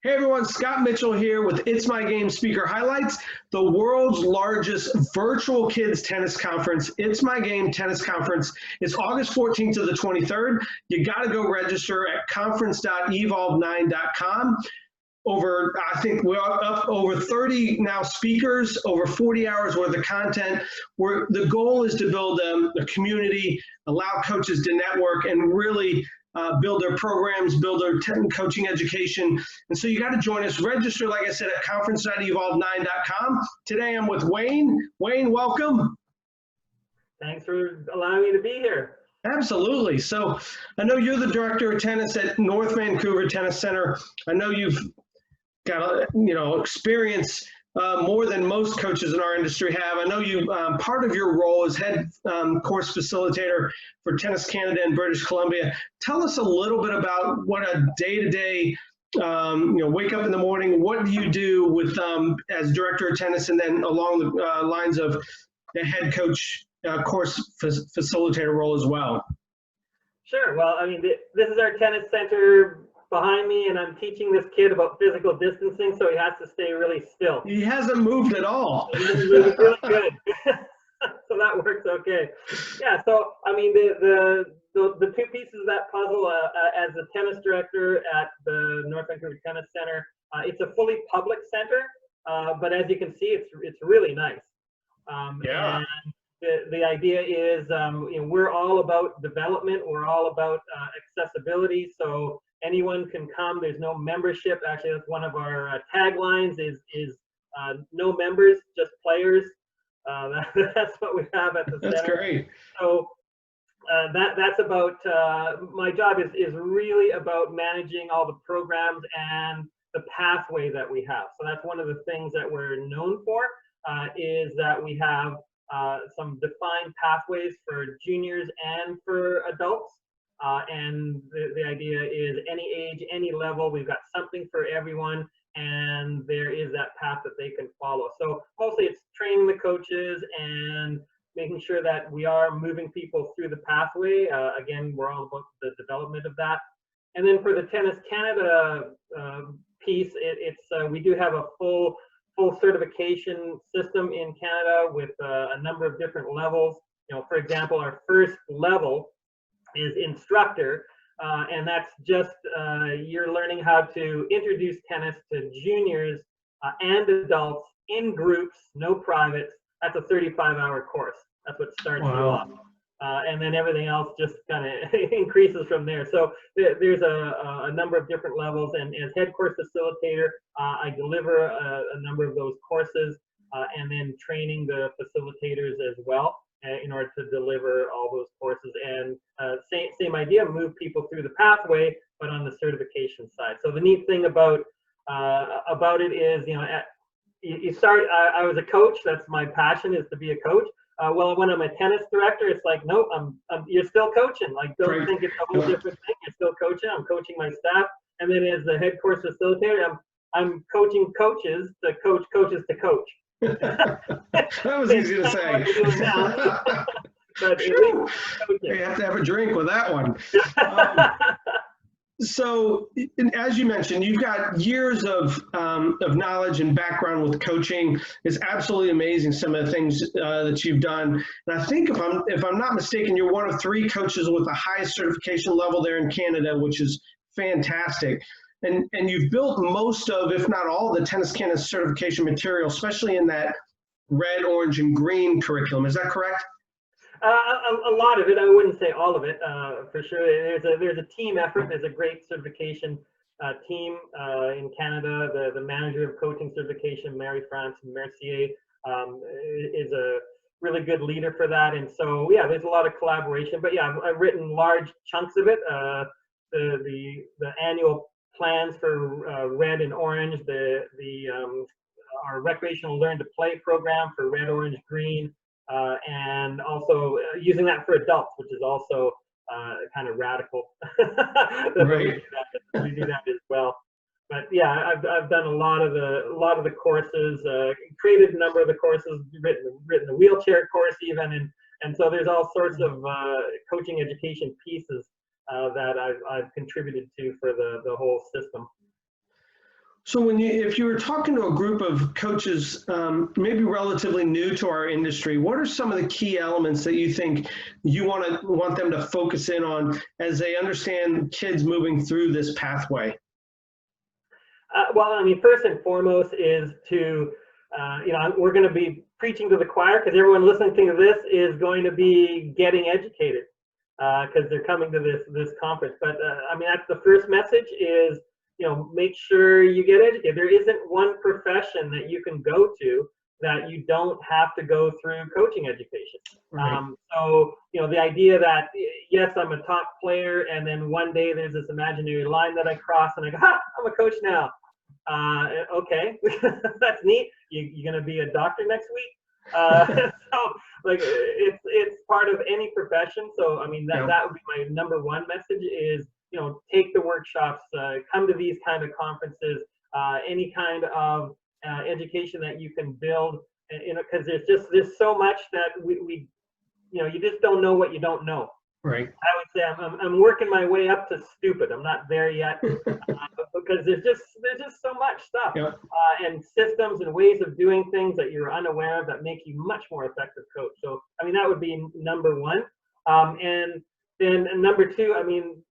Hey everyone, Scott Mitchell here with It's My Game Speaker Highlights, the world's largest virtual kids tennis conference. It's My Game Tennis Conference. It's August 14th to the 23rd. You got to go register at conference.evolve9.com. I think we're up over 30 now speakers, over 40 hours worth of content. The goal is to build a community, allow coaches to network, and really build their programs, build their coaching education. And so you got to join us. Register, like I said, at conference.evolve9.com. Today I'm with Wayne. Wayne, welcome. Thanks for allowing me to be here. Absolutely. So I know you're the director of tennis at North Vancouver Tennis Center. I know you've got experience more than most coaches in our industry have. I know you part of your role is head course facilitator for Tennis Canada and British Columbia. Tell us a little bit about what a day-to-day, wake up in the morning. What do you do with as director of tennis, and then along the lines of the head coach course facilitator role as well? Sure. Well, I mean, this is our tennis center behind me, and I'm teaching this kid about physical distancing, so he has to stay really still. He hasn't moved at all. He's really good. So that works okay. Yeah, so I mean, the two pieces of that puzzle, as a tennis director at the North Vancouver Tennis Center, it's a fully public center, but as you can see, it's really nice. Yeah. And the idea is, we're all about development. We're all about accessibility. So anyone can come. There's no membership. Actually, that's one of our taglines is no members, just players. That's what we have at the center. That's great. So that's about my job is really about managing all the programs and the pathway that we have. So that's one of the things that we're known for, is that we have some defined pathways for juniors and for adults. And the idea is any age, any level, we've got something for everyone, and there is that path that they can follow. So mostly it's training the coaches and making sure that we are moving people through the pathway. Again, we're all about the development of that. And then for the Tennis Canada piece, we do have a full certification system in Canada with a number of different levels. For example, our first level is instructor, and that's just you're learning how to introduce tennis to juniors and adults in groups, no privates. That's a 35-hour course. That's what starts you off. And then everything else just kind of increases from there. So there's a number of different levels, and as head course facilitator, I deliver a number of those courses, and then training the facilitators as well in order to deliver all those courses. And same idea, move people through the pathway, but on the certification side. So the neat thing about it is, you start. I was a coach. That's my passion, is to be a coach. Well, when I'm a tennis director, it's like, nope, you're still coaching. Like, don't think it's a whole different thing. You're still coaching. I'm coaching my staff. And then as the head course facilitator, I'm coaching coaches to coach coaches to coach. That was easy to say. But you have to have a drink with that one. So, as you mentioned, you've got years of knowledge and background with coaching. It's absolutely amazing, some of the things that you've done. And I think, if I'm not mistaken, you're one of 3 coaches with the highest certification level there in Canada, which is fantastic. And you've built most of, if not all, the Tennis Canada certification material, especially in that red, orange, and green curriculum. Is that correct? A lot of it. I wouldn't say all of it, for sure. There's a team effort. There's a great certification team in Canada. The manager of coaching certification, Marie-France Mercier, is a really good leader for that. And so, yeah, there's a lot of collaboration. But yeah, I've written large chunks of it. The annual plans for red and orange, our recreational learn to play program for red, orange, green. And also using that for adults, which is also kind of radical. Right. We do that as well. But yeah, I've done a lot of the courses, created a number of the courses, written the wheelchair course even, and so there's all sorts of coaching education pieces that I've contributed to for the whole system. So if you were talking to a group of coaches, maybe relatively new to our industry, what are some of the key elements that you think you want them to focus in on as they understand kids moving through this pathway? Well, I mean, first and foremost is to, we're going to be preaching to the choir because everyone listening to this is going to be getting educated because they're coming to this conference. But I mean, that's the first message is, make sure you get educated. There isn't one profession that you can go to that you don't have to go through coaching education. Right. So, the idea that, yes, I'm a top player, and then one day there's this imaginary line that I cross and I go, ha, I'm a coach now. Okay, that's neat. You're going to be a doctor next week. So, like, it's part of any profession. So, I mean, that would be my number one message is, take the workshops, come to these kind of conferences, any kind of education that you can build, because there's so much that we you just don't know what you don't know. Right. I would say I'm working my way up to stupid. I'm not there yet because there's just so much stuff and systems and ways of doing things that you're unaware of that make you much more effective coach. So I mean that would be number one, and then number two. I mean,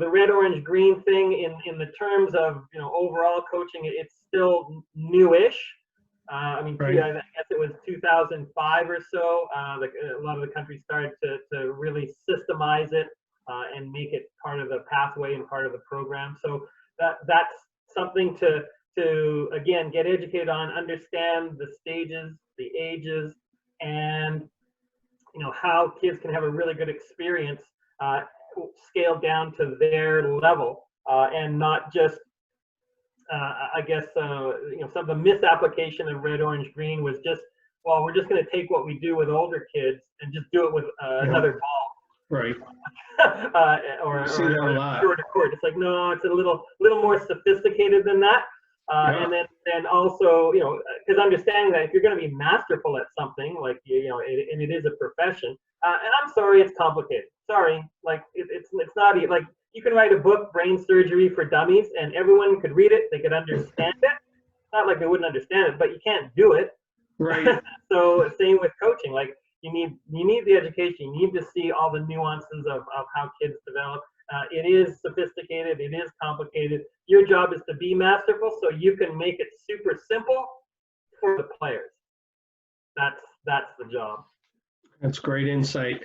the red, orange, green thing in the terms of overall coaching, it's still newish. I mean, right. I guess it was 2005 or so. A lot of the countries started to really systemize it and make it part of the pathway and part of the program. So that's something to again get educated on, understand the stages, the ages, and how kids can have a really good experience scaled down to their level and not just. I guess some of the misapplication of red, orange, green was just, well, we're just going to take what we do with older kids and just do it with another ball, right? or a shorter court. It's like, no, it's a little more sophisticated than that. And then also, because understanding that if you're going to be masterful at something, like and it is a profession, and I'm sorry, it's complicated. Sorry, like it's not like. You can write a book, Brain Surgery for Dummies, and everyone could read it. They could understand it. Not like they wouldn't understand it, but you can't do it. Right. So same with coaching. Like you need the education. You need to see all the nuances of how kids develop. It is sophisticated. It is complicated. Your job is to be masterful, so you can make it super simple for the players. That's the job. That's great insight.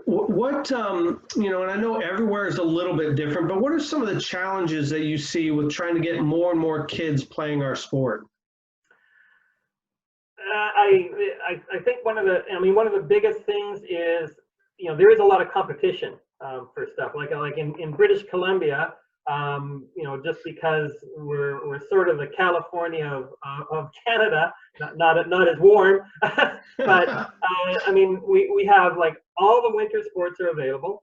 What, and I know everywhere is a little bit different, but what are some of the challenges that you see with trying to get more and more kids playing our sport? I think one of the biggest things is, there is a lot of competition for stuff. Like in British Columbia, just because we're sort of the California of Canada, not as warm, but I mean we have like all the winter sports are available,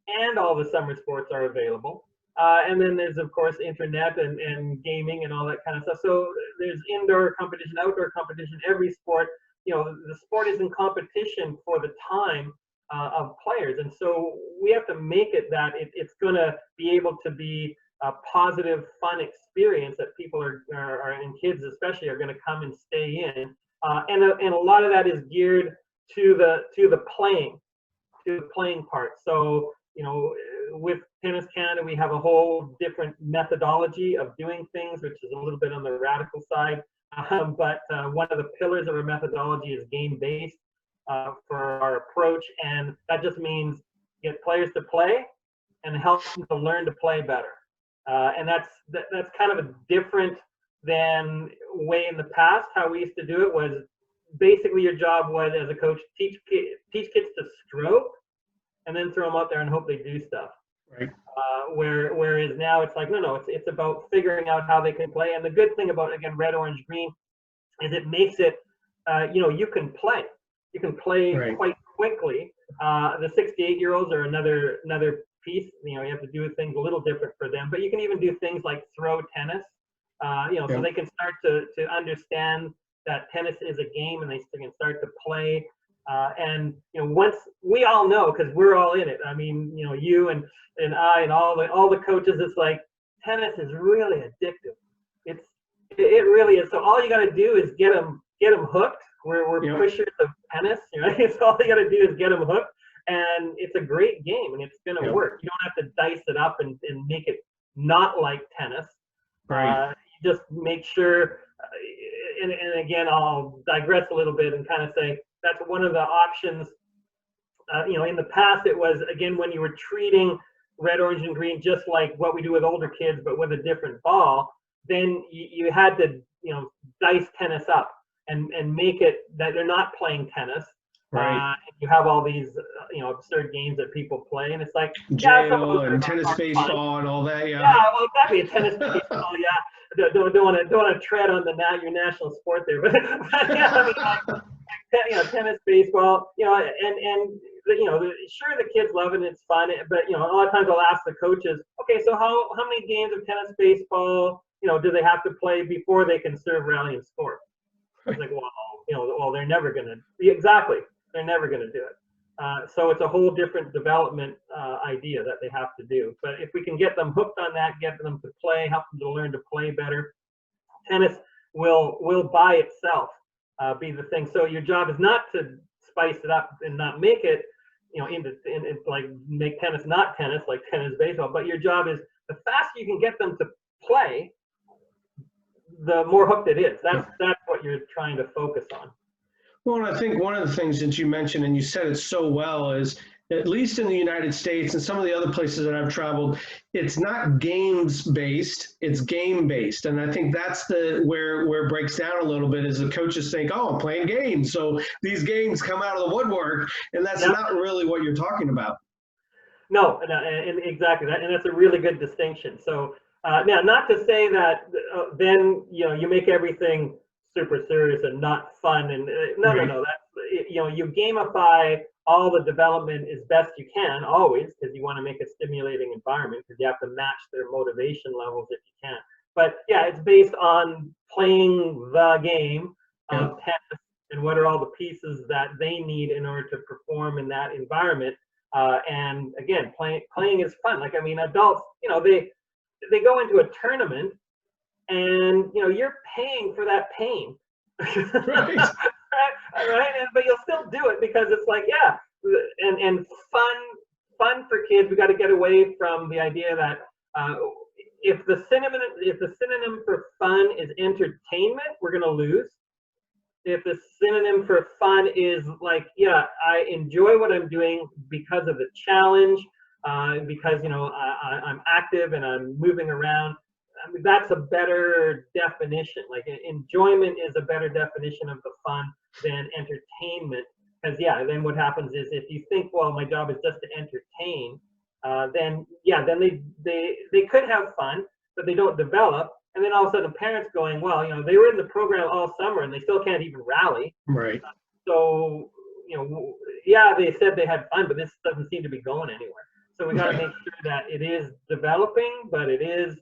and all the summer sports are available, and then there's of course internet and gaming and all that kind of stuff. So there's indoor competition, outdoor competition. Every sport, the sport is in competition for the time of players, and so we have to make it that it's going to be able to be a positive, fun experience that people are and kids especially are going to come and stay in, and a lot of that is geared to the playing part. So with Tennis Canada, we have a whole different methodology of doing things, which is a little bit on the radical side, but one of the pillars of our methodology is game-based. For our approach, and that just means get players to play and help them to learn to play better. And that's kind of a different than way in the past. How we used to do it was basically your job was as a coach teach kids to stroke and then throw them out there and hope they do stuff. Right. Whereas now it's like no, it's about figuring out how they can play. And the good thing about again red, orange, green is it makes it you can play. You can play right. Quite quickly. The 68-year-olds are another piece. You have to do things a little different for them, but you can even do things like throw tennis. So they can start to understand that tennis is a game, and they can start to play. And once we all know, because we're all in it. I mean, you and I and all the coaches. It's like tennis is really addictive. It's It really is. So all you got to do is get them hooked. We're Yep. pushers of tennis, right? So all you got to do is get them hooked, and it's a great game, and it's going to Yep. work. You don't have to dice it up and make it not like tennis. Right. You just make sure, and again, I'll digress a little bit and kind of say that's one of the options. In the past, it was, again, when you were treating red, orange, and green just like what we do with older kids, but with a different ball, then you had to, dice tennis up and make it that they're not playing tennis. Right. You have all these, absurd games that people play, and it's like, Jail and tennis baseball and all that. Yeah. Yeah, well, exactly. Tennis baseball, yeah. Don't want to tread on your national sport there, but yeah, I mean, tennis, baseball, and sure, the kids love it and it's fun, but a lot of times I'll ask the coaches, okay, so how many games of tennis, baseball, do they have to play before they can serve, rally, and score? It's like, well, they're never gonna. Exactly, they're never gonna do it. So it's a whole different development idea that they have to do. But if we can get them hooked on that, get them to play, help them to learn to play better, tennis will by itself be the thing. So your job is not to spice it up and not make it, into like make tennis not tennis, like tennis, baseball. But your job is, the faster you can get them to play, the more hooked it is. That's what you're trying to focus on. Well, and I think one of the things that you mentioned, and you said it so well, is at least in the United States and some of the other places that I've traveled, it's not games based, it's game based. And I think that's where it breaks down a little bit, is the coaches think, oh, I'm playing games, so these games come out of the woodwork, and that's not really what you're talking about. No, and exactly that, and that's a really good distinction. So now, not to say that then you make everything super serious and not fun, and no, that's you gamify all the development as best you can, always, because you want to make a stimulating environment, because you have to match their motivation levels if you can. But yeah, it's based on playing the game of tennis, and what are all the pieces that they need in order to perform in that environment. And again, playing is fun. Like, I mean, adults, they go into a tournament, and you're paying for that pain. Right. Right? But you'll still do it because it's like, yeah, and fun for kids. We got to get away from the idea that if the synonym for fun is entertainment, we're gonna lose. If the synonym for fun is like, yeah, I enjoy what I'm doing because of the challenge, because I'm active and I'm moving around, I mean, that's a better definition. Like, enjoyment is a better definition of the fun than entertainment. Because then what happens is, if you think, well, my job is just to entertain, then they could have fun, but they don't develop. And then all of a sudden, parents going, well, they were in the program all summer and they still can't even rally. Right. So they said they had fun, but this doesn't seem to be going anywhere. So we got to make sure that it is developing, but it is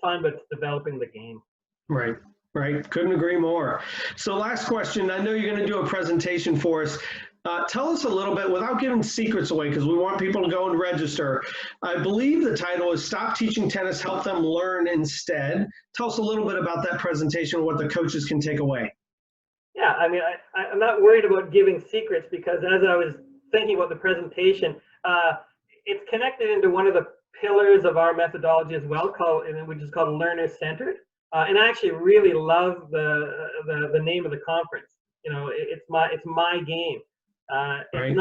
fun, but it's developing the game. Right. Couldn't agree more. So last question, I know you're going to do a presentation for us. Tell us a little bit, without giving secrets away, because we want people to go and register. I believe the title is Stop Teaching Tennis, Help Them Learn Instead. Tell us a little bit about that presentation, what the coaches can take away. Yeah, I mean, I'm not worried about giving secrets, because as I was thinking about the presentation, it's connected into one of the pillars of our methodology as well, which is called learner-centered. And I actually really love the name of the conference. It's my game. It's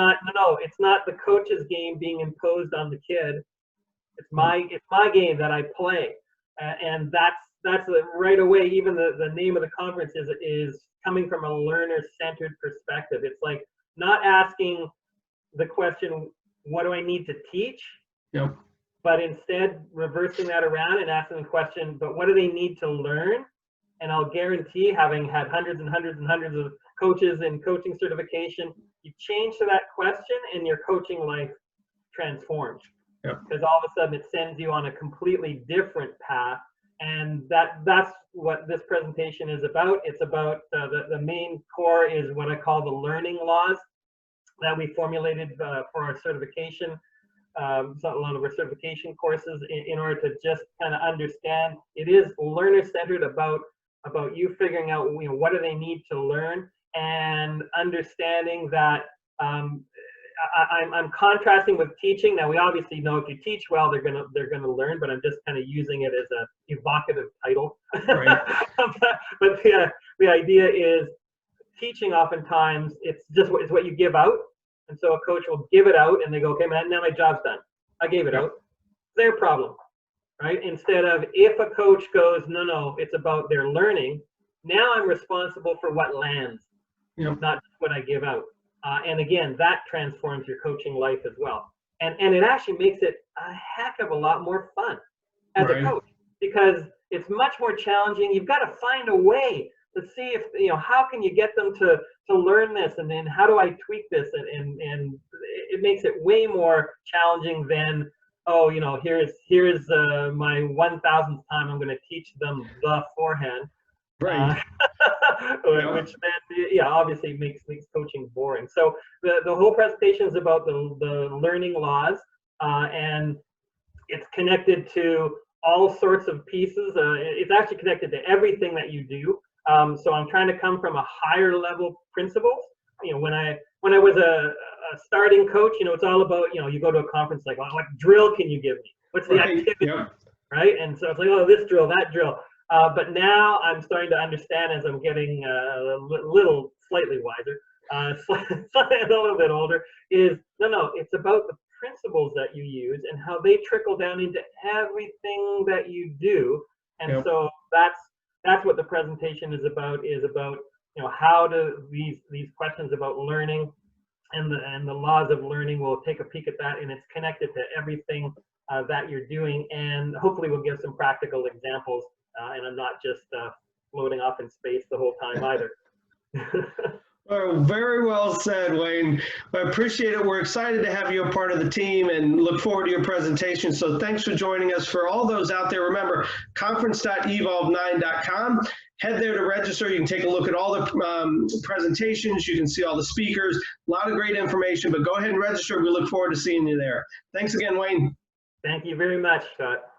not the coach's game being imposed on the kid. It's my game that I play, and that's right away. Even the name of the conference is coming from a learner-centered perspective. It's like not asking the question, what do I need to teach? Yep. But instead reversing that around and asking the question, but what do they need to learn? And I'll guarantee, having had hundreds and hundreds and hundreds of coaches in coaching certification, you change to that question and your coaching life transforms. Because all of a sudden it sends you on a completely different path. And that's what this presentation is about. It's about the main core is what I call the learning laws that we formulated for our certification. So a lot of our certification courses in order to just kind of understand it is learner-centered about about you figuring out, what do they need to learn, and understanding that I'm contrasting with teaching. Now we obviously know if you teach well, they're gonna learn, but I'm just kind of using it as a evocative title. Right. but the idea is teaching. Oftentimes, it's what you give out, and so a coach will give it out, and they go, "Okay, man, now my job's done. I gave it out." It's their problem, right? Instead of if a coach goes, "No, it's about their learning. Now I'm responsible for what lands, not just what I give out." And again, that transforms your coaching life as well. And it actually makes it a heck of a lot more fun as a coach, because it's much more challenging. You've got to find a way to see if, how can you get them to learn this, and then how do I tweak this? And it makes it way more challenging than, oh, here's my 1,000th time I'm going to teach them the forehand. Right. Which then, obviously makes coaching boring. So the whole presentation is about the learning laws, and it's connected to all sorts of pieces. It's actually connected to everything that you do. So I'm trying to come from a higher level principles. When I was a starting coach, it's all about, you go to a conference like, well, what drill can you give me? What's the activity? Right? And so it's like, oh, this drill, that drill. But now I'm starting to understand, as I'm getting a little slightly wiser, a little bit older, is no, it's about the principles that you use and how they trickle down into everything that you do. And so that's what the presentation is about, how do these questions about learning and the laws of learning, we'll take a peek at that, and it's connected to everything that you're doing, and hopefully we'll give some practical examples. And I'm not just floating off in space the whole time either. Well, very well said, Wayne. I appreciate it. We're excited to have you a part of the team and look forward to your presentation. So thanks for joining us. For all those out there, remember, conference.evolve9.com. Head there to register. You can take a look at all the presentations. You can see all the speakers. A lot of great information, but go ahead and register. We look forward to seeing you there. Thanks again, Wayne. Thank you very much, Scott.